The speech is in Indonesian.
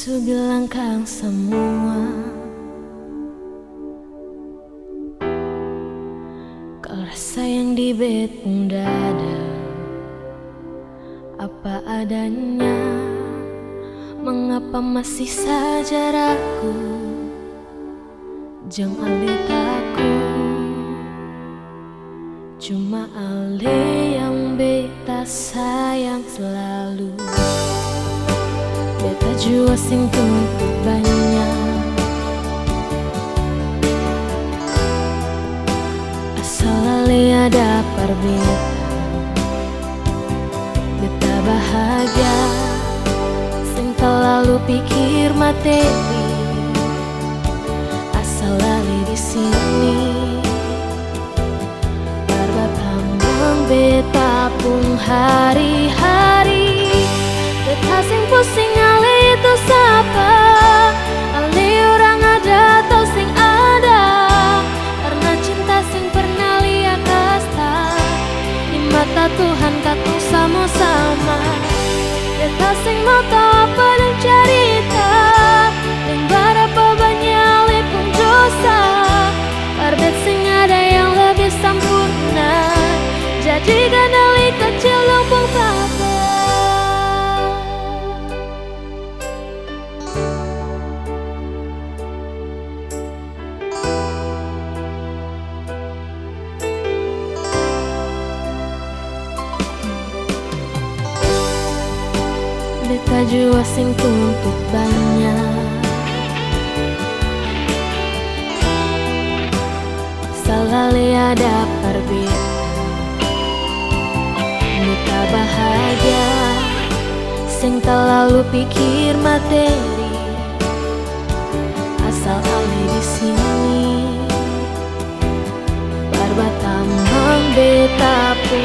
Su bilang kang semua kau rasa yang di beteng dada apa adanya. Mengapa masih saja ragu jeng alitaku. Cuma ale yang beta sayang selalu. Beta jua sing tuntut banyak, asal ale ada perbedaan. Beta bahagia, sing terlalu pikir materi. Asal ale di sini, berbatambang beta pun hari-hari. Beta sing pusing ale itu siapa? Ale orang ada atau sing ada? Karena cinta sing pernah lia kasta di mata Tuhan katu sama-sama. Beta sing mau tahu apa dan cerita, dan berapa banyak ale pun dosa. Barbet sing ada yang lebih sempurna, jadikan ale kecil lumpung papa. Beta jua sing tuntut banyak, salale ada perbedaan. Beta bahagia, sing terlalu pikir materi. Asal ale di sini, berbatambang beta pun